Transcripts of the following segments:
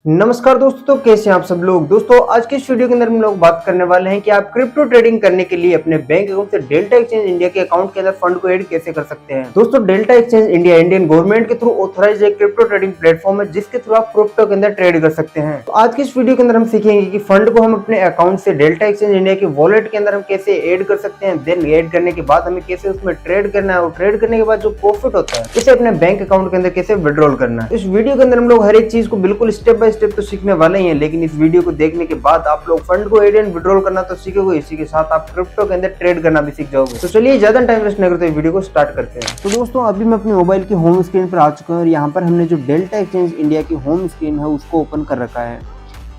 नमस्कार दोस्तों, तो कैसे हैं आप सब लोग। दोस्तों आज के इस वीडियो के अंदर हम लोग बात करने वाले हैं कि आप क्रिप्टो ट्रेडिंग करने के लिए अपने बैंक अकाउंट से डेल्टा एक्सचेंज इंडिया के अकाउंट के अंदर फंड को ऐड कैसे कर सकते हैं। दोस्तों delta exchange India Indian government के थ्रू ऑथराइज्ड एक क्रिप्टो ट्रेडिंग प्लेटफॉर्म है जिसके थ्रू आप क्रिप्टो के अंदर ट्रेड कर सकते हैं। तो आज की इस वीडियो के अंदर हम सीखेंगे कि फंड को हम अपने अकाउंट से डेल्टा एक्सचेंज इंडिया के वॉलेट के अंदर हम कैसे ऐड कर सकते हैं। देन ऐड करने के बाद हमें कैसे उसमें ट्रेड करना है और ट्रेड करने के बाद जो प्रॉफिट होता है उसे अपने बैंक अकाउंट के अंदर कैसे विड्रॉल करना है। इस वीडियो के अंदर हम लोग हर एक चीज को बिल्कुल स्टेप बाय स्टेप तो सीखने वाले ही हैं, लेकिन इस वीडियो को देखने के बाद आप लोग फंड को ऐड एंड विड्रॉल करना तो सीखोगे, इसी के साथ आप क्रिप्टो के अंदर ट्रेड करना भी सीख जाओगे। तो चलिए ज्यादा टाइम वेस्ट नहीं करते वीडियो को स्टार्ट करते हैं। तो दोस्तों अभी मैं अपने मोबाइल की होम स्क्रीन पर आ चुका हूं और यहाँ पर हमने जो डेल्टा एक्सचेंज इंडिया की होम स्क्रीन है उसको ओपन कर रखा है।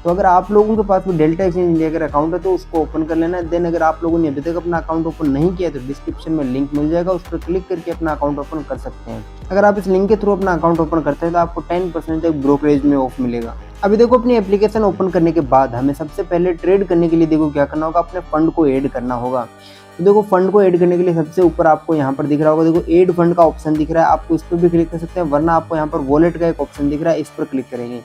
तो अगर आप लोगों के पास भी डेल्टा एक्सचेंज इंडिया का अकाउंट है तो उसको ओपन कर लेना है। देन अगर आप लोगों ने अभी तक अपना अकाउंट ओपन नहीं किया तो डिस्क्रिप्शन में लिंक मिल जाएगा, उस पर क्लिक करके अपना अकाउंट ओपन कर सकते हैं। अगर आप इस लिंक के थ्रू अपना अकाउंट ओपन करते हैं तो आपको 10% तक ब्रोकरेज में ऑफ मिलेगा। अभी देखो अपनी एप्लीकेशन ओपन करने के बाद हमें सबसे पहले ट्रेड करने के लिए देखो क्या करना होगा, अपने फंड को ऐड करना होगा। तो देखो फंड को ऐड करने के लिए सबसे ऊपर आपको यहाँ पर दिख रहा होगा, देखो ऐड फंड का ऑप्शन दिख रहा है, आपको इस पर भी क्लिक कर सकते हैं, वरना आपको यहाँ पर वॉलेट का एक ऑप्शन दिख रहा है, इस पर क्लिक करेंगे।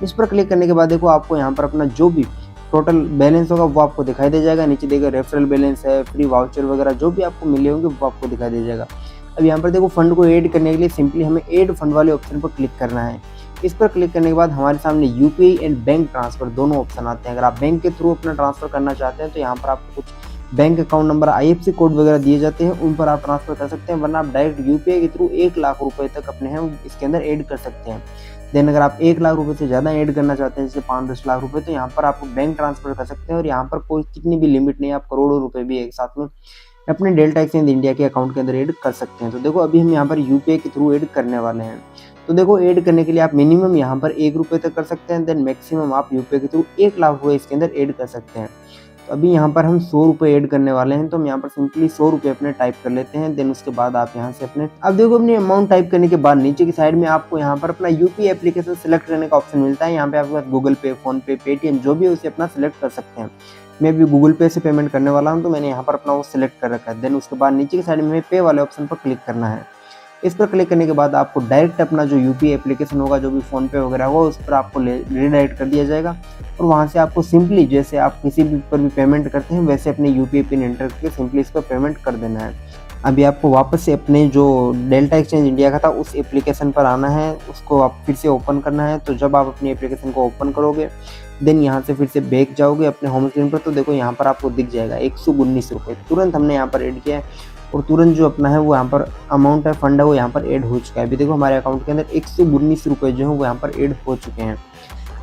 इस पर क्लिक करने के बाद देखो आपको यहाँ पर अपना जो भी टोटल बैलेंस होगा वो आपको दिखाई दे जाएगा। नीचे देखो रेफरल बैलेंस है, फ्री वाउचर वगैरह जो भी आपको मिले होंगे वो आपको दिखाई दे जाएगा। अब यहाँ पर देखो फंड को ऐड करने के लिए सिंपली हमें ऐड फंड वाले ऑप्शन पर क्लिक करना है। इस पर क्लिक करने के बाद हमारे सामने यूपीआई एंड बैंक ट्रांसफर दोनों ऑप्शन आते हैं। अगर आप बैंक के थ्रू अपना ट्रांसफर करना चाहते हैं तो यहाँ पर आपको कुछ bank account number IFSC code वगैरह दिए जाते हैं, उन पर आप ट्रांसफर कर सकते हैं, वरना आप डायरेक्ट यूपीआई के थ्रू 1 लाख रुपए तक अपने हैं इसके अंदर ऐड कर सकते हैं। देन अगर आप 1 लाख रुपए से ज़्यादा ऐड करना चाहते हैं, जैसे 5-10 लाख रुपए, तो यहाँ पर आप बैंक ट्रांसफर कर सकते हैं और यहाँ पर कोई कितनी भी लिमिट नहीं है, आप करोड़ों रुपए भी एक साथ में अपने डेल्टा एक्सचेंज इंडिया के अकाउंट के अंदर ऐड कर सकते हैं। तो देखो अभी हम यहाँ पर यूपीआई के थ्रू ऐड करने वाले हैं। तो देखो ऐड करने के लिए आप मिनिमम यहाँ पर 1 रुपये तक कर सकते हैं, देन मैक्सिमम आप यूपीआई के थ्रू 1 लाख रुपये इसके अंदर ऐड कर सकते हैं। तो अभी यहाँ पर हम 100 रुपये ऐड करने वाले हैं, तो हम यहाँ पर सिंपली 100 रुपये अपने टाइप कर लेते हैं। देन उसके बाद आप यहाँ से अपने अब देखो अपनी अमाउंट टाइप करने के बाद नीचे की साइड में आपको यहाँ पर अपना यूपीआई एप्लीकेशन सेलेक्ट करने का ऑप्शन मिलता है। यहाँ पे आपके पास गूगल पे, फोन पे, पेटीएम जो भी है उसे अपना सेलेक्ट कर सकते हैं। मैं भी गूगल पे से पेमेंट करने वाला हूँ तो मैंने यहाँ पर अपना वो सिलेक्ट कर रखा है। देन उसके बाद नीचे की साइड में पे वाले ऑप्शन पर क्लिक करना है। इस पर क्लिक करने के बाद आपको डायरेक्ट अपना जो यूपीआई एप्लीकेशन होगा, जो भी फोन पे वगैरह होगा, उस पर आपको रीडायरेक्ट कर दिया जाएगा और वहाँ से आपको सिंपली जैसे आप किसी भी पर भी पेमेंट करते हैं वैसे अपने यूपीआई पिन एंटर करके सिंपली इस पर पेमेंट कर देना है। अभी आपको वापस से अपने जो डेल्टा एक्सचेंज इंडिया का था उस एप्लीकेशन पर आना है, उसको आप फिर से ओपन करना है। तो जब आप अपनी एप्लीकेशन को ओपन करोगे देन यहाँ से फिर से बैक जाओगे अपने होम स्क्रीन पर, तो देखो यहाँ पर आपको दिख जाएगा 119 रुपये तुरंत हमने यहाँ पर ऐड किया है और तुरंत जो अपना है वो यहाँ पर अमाउंट है, फंड है, वो यहाँ पर ऐड हो चुका है। अभी देखो हमारे अकाउंट के अंदर 119 रुपये जो है वो यहाँ पर ऐड हो चुके हैं।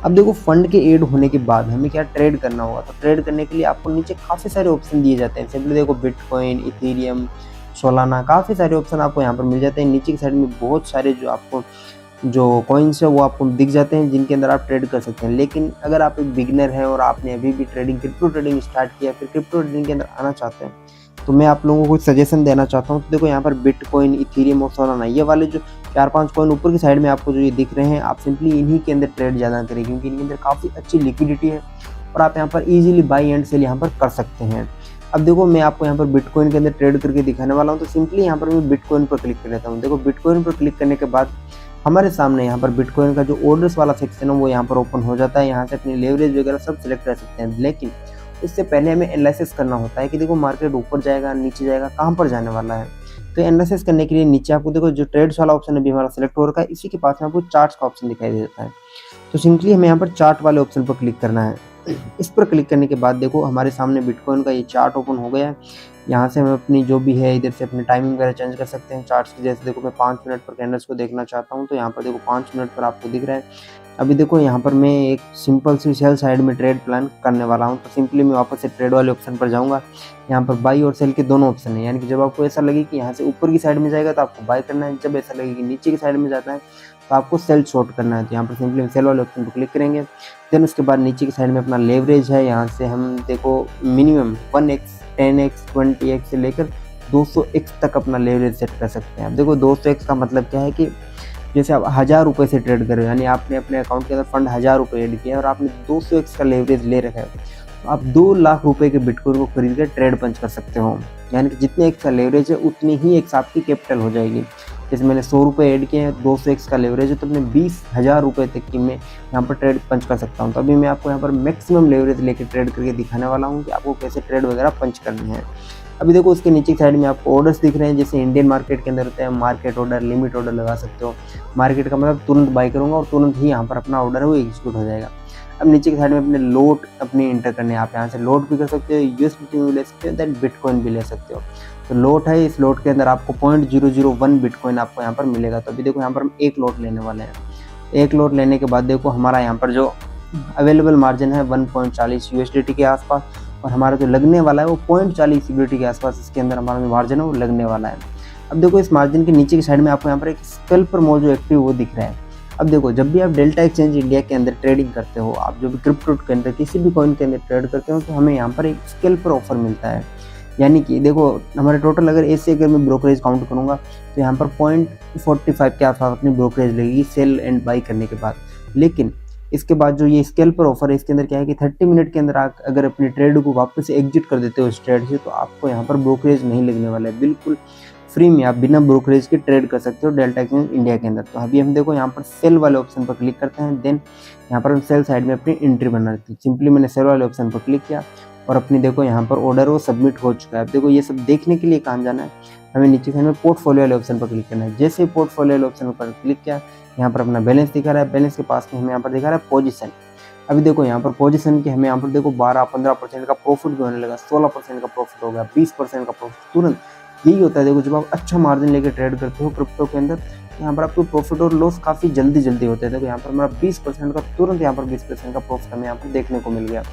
अब देखो फंड के ऐड होने के बाद हमें क्या ट्रेड करना होगा, तो ट्रेड करने के लिए आपको नीचे काफ़ी सारे ऑप्शन दिए जाते हैं। सिंपली देखो बिटकॉइन, इथेरियम, सोलाना, काफ़ी सारे ऑप्शन आपको यहाँ पर मिल जाते हैं। नीचे की साइड में बहुत सारे जो आपको जो कॉइन्स है वो आपको दिख जाते हैं जिनके अंदर आप ट्रेड कर सकते हैं। लेकिन अगर आप एक बिगिनर हैं और आपने अभी भी क्रिप्टो ट्रेडिंग स्टार्ट किया, फिर क्रिप्टो ट्रेडिंग के अंदर आना चाहते हैं, तो मैं आप लोगों को कुछ सजेशन देना चाहता हूँ। तो देखो यहाँ पर बिटकॉइन, इथेरियम और सोलाना, ये वाले जो 4-5 कॉइन ऊपर की साइड में आपको जो ये दिख रहे हैं, आप सिंपली इन्हीं के अंदर ट्रेड ज़्यादा करें क्योंकि इनके अंदर काफ़ी अच्छी लिक्विडिटी है और आप यहाँ पर ईजिली बाई एंड सेल यहाँ पर कर सकते हैं। अब देखो मैं आपको यहाँ पर बिटकॉइन के अंदर ट्रेड करके दिखाने वाला हूँ। तो सिंपली यहाँ पर मैं बिटकॉइन पर क्लिक कर लेता हूँ। देखो बिटकॉइन पर क्लिक करने के बाद हमारे सामने यहाँ पर बिटकॉइन का जो ऑर्डर्स वाला सेक्शन है वो यहाँ पर ओपन हो जाता है। यहाँ से अपनी लेवरेज वगैरह सब सिलेक्ट कर सकते हैं, लेकिन इससे पहले हमें एनालिसिस करना होता है कि देखो मार्केट ऊपर जाएगा, नीचे जाएगा, कहाँ पर जाने वाला है। तो एनालिसिस करने के लिए नीचे आपको देखो जो ट्रेड्स वाला ऑप्शन अभी हमारा सेलेक्ट हो रखा है, इसी के पास में आपको चार्ट्स का ऑप्शन दिखाई देता है। तो सिंपली हमें यहाँ पर चार्ट वाले ऑप्शन पर क्लिक करना है। इस पर क्लिक करने के बाद देखो हमारे सामने बिटकॉइन का ये चार्ट ओपन हो गया है। यहाँ से हम अपनी जो भी है इधर से अपनी टाइमिंग वगैरह चेंज कर सकते हैं चार्ट्स की। जैसे देखो मैं 5 मिनट पर कैंडल्स को देखना चाहता हूँ तो यहाँ पर देखो 5 मिनट पर आपको दिख रहा है। अभी देखो यहाँ पर मैं एक सिंपल सी सेल साइड में ट्रेड प्लान करने वाला हूँ। तो सिंपली मैं वापस से ट्रेड वाले ऑप्शन पर जाऊँगा। यहाँ पर बाई और सेल के दोनों ऑप्शन है, यानी कि जब आपको ऐसा लगे कि यहाँ से ऊपर की साइड में जाएगा तो आपको बाय करना है, जब ऐसा लगे कि नीचे की साइड में जाता है तो आपको सेल शॉर्ट करना है। तो यहाँ पर सिंपली सेल वाले ऑप्शन पर क्लिक करेंगे। देन उसके बाद नीचे की साइड में अपना लेवरेज है, यहाँ से हम देखो मिनिमम 1x, 10x, 20x से लेकर 200x तक अपना लेवरेज सेट कर सकते हैं। अब देखो 200x का मतलब क्या है कि जैसे आप 1000 रुपये से ट्रेड कर रहे हो, यानी आपने अपने अकाउंट के अंदर फंड 1000 रुपये ऐड किया और आपने 200x का लेवरेज ले रखा है, तो आप 2 लाख रुपए के बिटकॉइन को खरीद कर ट्रेड पंच कर सकते हो। यानी कि जितने एक्स का लेवरेज है उतनी ही एक्स आपकी कैपिटल हो जाएगी। जैसे मैंने 100 रुपये ऐड किए हैं, 200x का लेवरेज है, तो अपने 20,000 रुपये तक की मैं यहाँ पर ट्रेड पंच कर सकता हूँ। तो अभी मैं आपको यहाँ पर मैक्सिमम लेवरेज लेके ट्रेड करके दिखाने वाला हूँ कि आपको कैसे ट्रेड वगैरह पंच करने हैं। अभी देखो उसके नीचे की साइड में आपको ऑर्डर्स दिख रहे हैं, जैसे इंडियन मार्केट के अंदर होते हैं मार्केट ऑर्डर, लिमिट ऑर्डर लगा सकते हो। मार्केट का मतलब तुरंत बाई करूँगा और तुरंत ही यहाँ पर अपना ऑर्डर है वो एग्जीक्यूट हो जाएगा। अब नीचे की साइड में अपने लोट अपने इंटर करने हैं, आप यहाँ से लोट भी कर सकते हो, यूएसडीटी भी ले सकते हो, दैन बिटकॉइन भी ले सकते हो। तो लोट है, इस लोट के अंदर आपको 0.001 बिटकॉइन आपको यहाँ पर मिलेगा। तो अभी देखो यहाँ पर हम एक लोट लेने वाले हैं। एक लोट लेने के बाद देखो हमारा यहाँ पर जो अवेलेबल मार्जिन है 1.40 यूएसडीटी के आसपास, और हमारा जो लगने वाला है वो 0.40 यूएसडीटी के आसपास इसके अंदर हमारा जो मार्जिन है वो लगने वाला है। अब देखो इस मार्जिन के नीचे की साइड में आपको यहाँ पर एक स्कैल्पर मोड जो एक्टिव वो दिख रहा है। अब देखो जब भी आप डेल्टा एक्सचेंज इंडिया के अंदर ट्रेडिंग करते हो, आप जो भी क्रिप्टो के अंदर किसी भी कॉइन के अंदर ट्रेड करते हो, तो हमें यहाँ पर एक स्कैल्पर ऑफर मिलता है। यानी कि देखो हमारे टोटल अगर ऐसे अगर मैं ब्रोकरेज काउंट करूँगा तो यहाँ पर 0.45 के आसपास अपनी ब्रोकरेज लगेगी सेल एंड बाई करने के बाद। लेकिन इसके बाद जो ये स्कैल्पर ऑफर है इसके अंदर क्या है कि 30 मिनट के अंदर आप अगर अपनी ट्रेड को वापस एग्जिट कर देते हो इस ट्रेड से, तो आपको यहाँ पर ब्रोकरेज नहीं लगने वाला है। बिल्कुल फ्री में आप बिना ब्रोकरेज के ट्रेड कर सकते हो डेल्टा एक्सचेंज इंडिया के अंदर। तो अभी हम देखो यहाँ पर सेल वाले ऑप्शन पर क्लिक करते हैं, देन यहाँ पर हम सेल साइड में अपनी एंट्री बनाते हैं। सिंपली मैंने सेल वाले ऑप्शन पर क्लिक किया और अपनी देखो यहाँ पर ऑर्डर वो सबमिट हो चुका है। अब देखो ये सब देखने के लिए कहाँ जाना है, हमें नीचे साइड में पोर्टफोलियो वाले ऑप्शन पर क्लिक करना है। जैसे ही पोर्टफोलियो वाले ऑप्शन पर क्लिक किया, यहाँ पर अपना बैलेंस दिखा रहा है, बैलेंस के पास में हमें यहाँ पर दिखा रहा है पोजीशन। अभी देखो यहाँ पर पोजीशन की हमें यहाँ पर देखो 12-15% का प्रॉफिट भी होने लगा, 16% का प्रॉफिट हो गया, 20% का प्रॉफिट तुरंत। यही होता है देखो जब आप अच्छा मार्जिन लेके ट्रेड करते हो क्रिप्टो के अंदर, यहाँ पर आपको प्रॉफिट और लॉस काफ़ी जल्दी होते हैं। देखो यहाँ पर हमारा 20% का तुरंत यहाँ पर 20% का प्रॉफिट हमें यहाँ पर देखने को मिल गया।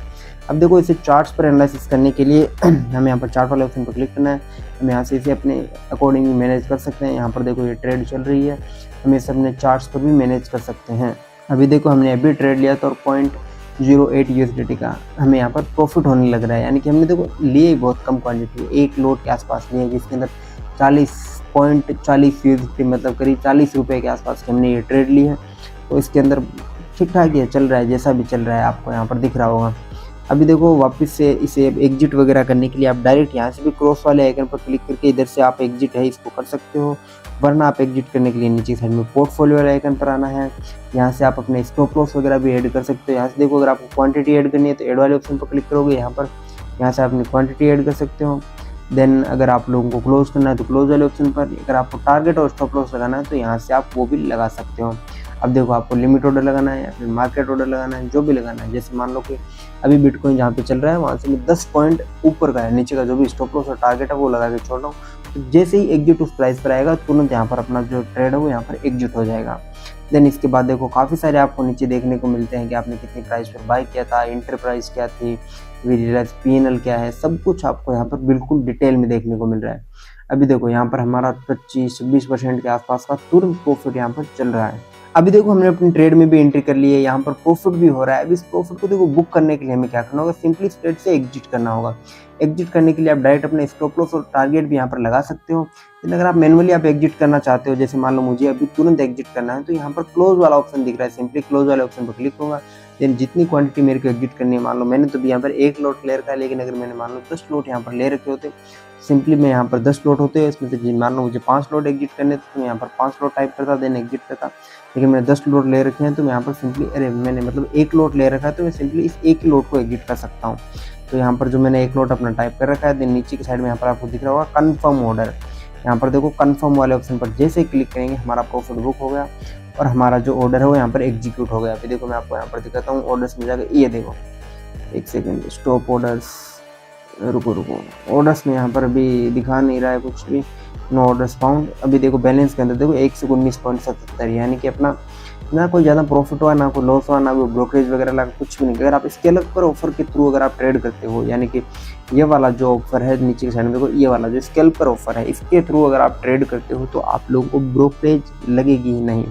अब देखो इसे चार्ट्स पर एनालिसिस करने के लिए हमें यहाँ पर चार्ट वाले ऑप्शन पर क्लिक करना है। हम यहाँ से इसे अपने अकॉर्डिंगली मैनेज कर सकते हैं। यहाँ पर देखो ये ट्रेड चल रही है, हम इसे अपने चार्ट्स पर भी मैनेज कर सकते हैं। अभी देखो हमने अभी ट्रेड लिया था और 0.08 यूएसडीटी का हमें यहाँ पर प्रॉफिट होने लग रहा है। यानी कि हमने देखो लिए बहुत कम क्वांटिटी, एक लोट के आसपास लिए, जिसके अंदर 40.40 यूएसडीटी मतलब करीब 40 रुपये के आसपास की हमने ये ट्रेड ली है। तो इसके अंदर ठीक ठाक ये चल रहा है, जैसा भी चल रहा है आपको यहाँ पर दिख रहा होगा। अभी देखो वापस से इसे एग्जिट वगैरह करने के लिए आप डायरेक्ट यहाँ से भी क्रॉस वाले आइकन पर क्लिक करके इधर से आप एग्जिट है इसको कर सकते हो, वरना आप एग्जिट करने के लिए नीचे साइड में पोर्टफोलियो वाले आइकन पर आना है। यहाँ से आप अपने स्टॉप लॉस वगैरह भी ऐड कर सकते हो। यहाँ से देखो अगर आपको क्वांटिटी ऐड करनी है तो ऐड वाले ऑप्शन पर क्लिक करोगे, यहाँ से अपनी क्वांटिटी ऐड कर सकते हो। देन अगर आप लोगों को क्लोज करना है तो क्लोज वाले ऑप्शन पर, अगर आपको टारगेट और स्टॉप लॉस लगाना है तो यहाँ से आप वो भी लगा सकते हो। अब देखो आपको लिमिट ऑर्डर लगाना है या फिर मार्केट ऑर्डर लगाना है, जो भी लगाना है। जैसे मान लो कि अभी बिटकॉइन जहाँ पे चल रहा है वहाँ से मैं 10 पॉइंट ऊपर का है, नीचे का जो भी स्टॉप लॉस और टारगेट है वो लगा के छोड़ रहा हूँ। तो जैसे ही एग्जिट उस प्राइस पर आएगा तुरंत यहाँ पर अपना जो ट्रेड है वो यहाँ पर एग्जिट हो जाएगा। देन इसके बाद देखो काफ़ी सारे आपको नीचे देखने को मिलते हैं कि आपने कितनी प्राइस पर बाय किया था, इंटर प्राइस क्या थी, पीएनएल क्या है, सब कुछ आपको यहाँ पर बिल्कुल डिटेल में देखने को मिल रहा है। अभी देखो यहाँ पर हमारा 25-26% के आसपास का तुरंत प्रॉफिट यहाँ पर चल रहा है। अभी देखो हमने अपनी ट्रेड में भी एंट्री कर ली है, यहाँ पर प्रॉफिट भी हो रहा है। अब इस प्रॉफिट को देखो बुक करने के लिए हमें क्या करना होगा, सिंपली इस ट्रेड से एग्जिट करना होगा। एग्जिट करने के लिए आप डायरेक्ट अपने स्टॉप लॉस और टारगेट भी यहाँ पर लगा सकते हो। लेकिन अगर आप मैनुअली आप एग्जिट करना चाहते हो, जैसे मान लो मुझे अभी तुरंत एग्जिट करना है, तो यहाँ पर क्लोज वाला ऑप्शन दिख रहा है, सिंपली क्लोज वाले ऑप्शन पर क्लिक होगा। देन जितनी क्वांटिटी मेरे को एग्जिट करनी है, मान लो मैंने तो भी यहाँ पर 1 लोट ले रखा है, लेकिन अगर मैंने मान लो 10 लोट यहाँ पर ले रखे होते, सिंपली मैं यहाँ पर 10 लोट होते हैं, इसमें से मान लो मुझे 5 लोट एग्जिट करने तो मैं यहाँ पर 5 लोट टाइप करता, देन एग्जिट करता। लेकिन मैंने 10 लोट ले रखे हैं तो मैं यहाँ पर सिंपली मैंने मतलब 1 लोट ले रखा है तो मैं सिंपली इस एक ही लोट को एग्जिट कर सकता हूँ। तो यहाँ पर जो मैंने 1 लोट अपना टाइप कर रखा है, देन नीचे की साइड में यहाँ पर आपको दिख रहा होगा कन्फर्म ऑर्डर। यहाँ पर देखो कन्फर्म वाले ऑप्शन पर जैसे ही क्लिक करेंगे हमारा प्रॉफिट बुक हो गया और हमारा जो ऑर्डर है वो यहाँ पर एग्जीक्यूट हो गया। अभी देखो मैं आपको यहाँ पर दिखाता हूँ ऑर्डर्स में जाकर, ये देखो एक सेकेंड, स्टॉप ऑर्डर्स, रुको ऑर्डर्स में यहाँ पर अभी दिखा नहीं रहा है कुछ भी, नो ऑर्डर्स फाउंड। अभी देखो बैलेंस के अंदर देखो 119.77, यानी कि अपना ना कोई ज़्यादा प्रॉफिट हुआ, ना कोई लॉस हुआ, ना कोई ब्रोकरेज वगैरह लगा, कुछ भी नहीं। अगर आप इसके अलग पर ऑफर के थ्रू अगर आप ट्रेड करते हो, यानी कि ये वाला जो ऑफर है नीचे की साइड में देखो, ये वाला जो स्कैल्पर ऑफर है, इसके थ्रू अगर आप ट्रेड करते हो तो आप लोगों को ब्रोकरेज लगेगी ही नहीं,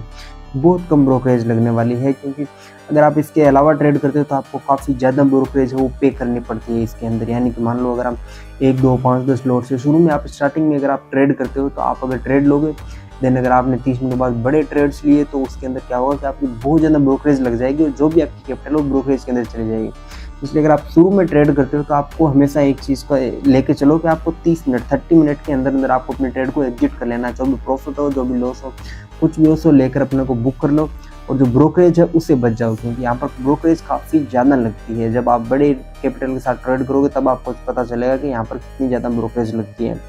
बहुत कम ब्रोकरेज लगने वाली है। क्योंकि अगर आप इसके अलावा ट्रेड करते हो तो आपको काफ़ी ज़्यादा ब्रोकरेज है वो पे करनी पड़ती है इसके अंदर। यानी कि मान लो अगर हम 1, 2, 5, 10 लोट से शुरू में आप स्टार्टिंग में अगर आप ट्रेड करते हो, तो आप अगर ट्रेड लोगे, देन अगर आपने 30 मिनट बाद बड़े ट्रेड्स लिए तो उसके अंदर क्या होगा कि आपकी बहुत ज़्यादा ब्रोकरेज लग जाएगी और जो भी आपकी कैपिटल वो ब्रोकरेज के अंदर चली जाएगी। इसलिए अगर आप शुरू में ट्रेड करते हो तो आपको हमेशा एक चीज़ को लेके चलो कि आपको 30 मिनट के अंदर अंदर आपको अपने ट्रेड को एग्जिट कर लेना है। जो भी प्रॉफिट हो, जो भी लॉस हो, कुछ भी हो, सो लेकर अपने को बुक कर लो और जो ब्रोकरेज है उससे बच जाओ, क्योंकि यहाँ पर ब्रोकरेज काफ़ी ज़्यादा लगती है। जब आप बड़े कैपिटल के साथ ट्रेड करोगे तब आपको पता चलेगा कि यहाँ पर कितनी ज़्यादा ब्रोकरेज लगती है।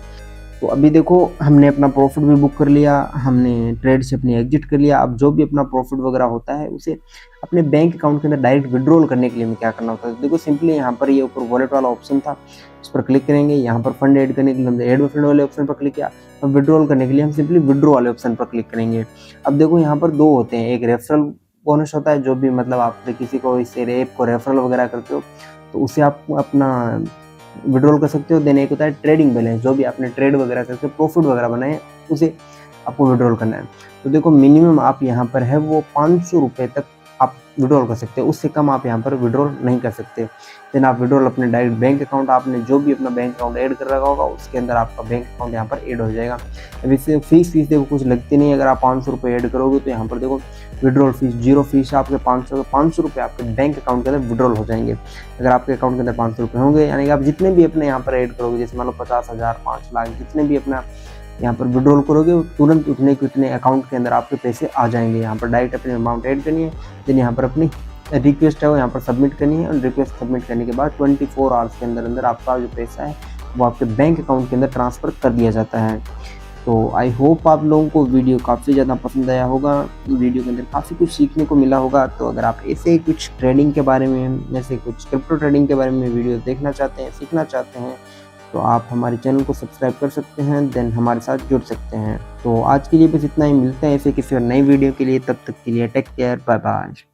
तो अभी देखो हमने अपना प्रॉफिट भी बुक कर लिया, हमने ट्रेड से अपनी एग्जिट कर लिया। अब जो भी अपना प्रॉफिट वगैरह होता है उसे अपने बैंक अकाउंट के अंदर डायरेक्ट विड्रॉल करने के लिए हमें क्या करना होता है। देखो सिंपली यहाँ पर ये ऊपर वॉलेट वाला ऑप्शन था, इस पर क्लिक करेंगे। यहाँ पर फंड ऐड करने के लिए हमने ऐड फंड वाले ऑप्शन पर क्लिक किया। अब विड्रॉल करने के लिए हम सिंपली विड्रॉ वाले ऑप्शन पर क्लिक करेंगे। अब देखो यहाँ पर दो होते हैं, एक रेफरल बोनस होता है, जो भी मतलब आप किसी को इस ऐप को रेफरल वगैरह करते हो तो उसे आप अपना विड्रॉल कर सकते हो। देन एक होता है ट्रेडिंग बैलेंस, जो भी आपने ट्रेड वगैरह करके प्रॉफिट वगैरह बनाए उसे आपको विड्रॉल करना है। तो देखो मिनिमम आप यहाँ पर है वो 500 रुपये तक आप विड्रॉल कर सकते हो, उससे कम आप यहाँ पर विड्रॉल नहीं कर सकते। देन आप विड्रॉल अपने डायरेक्ट बैंक अकाउंट, आपने जो भी अपना बैंक अकाउंट ऐड कर रखा होगा उसके अंदर आपका बैंक अकाउंट यहाँ पर ऐड हो जाएगा। अब इससे फीस देखो कुछ लगती नहीं है। अगर आप 500 रुपये ऐड करोगे तो यहाँ पर देखो विड्रॉल फीस 0 फीस, आपके 500 रुपये आपके बैंक अकाउंट के अंदर विड्रॉल हो जाएंगे। अगर आपके अकाउंट के अंदर 500 रुपये होंगे, यानी कि आप जितने भी अपने यहाँ पर ऐड करोगे, जैसे मान लो 50,000, 5 लाख, जितने भी अपना यहाँ पर विड्रॉल करोगे तुरंत उतने के उतने अकाउंट के अंदर आपके पैसे आ जाएंगे। यहाँ पर डायरेक्ट अपनी अमाउंट ऐड करनी है, देन यहाँ पर अपनी रिक्वेस्ट है वो यहाँ पर सबमिट करनी है और रिक्वेस्ट सबमिट करने के बाद 24 आवर्स के अंदर अंदर आपका जो पैसा है वो आपके बैंक अकाउंट के अंदर ट्रांसफ़र कर दिया जाता है। तो आई होप आप लोगों को वीडियो काफ़ी ज़्यादा पसंद आया होगा, वीडियो के अंदर काफ़ी कुछ सीखने को मिला होगा। तो अगर आप ऐसे ही कुछ ट्रेडिंग के बारे में, ऐसे कुछ क्रिप्टो ट्रेडिंग के बारे में वीडियो देखना चाहते हैं, सीखना चाहते हैं, तो आप हमारे चैनल को सब्सक्राइब कर सकते हैं, देन हमारे साथ जुड़ सकते हैं। तो आज के लिए बस इतना ही, मिलते हैं ऐसे किसी और नई वीडियो के लिए। तब तक के लिए टेक केयर, बाय बाय।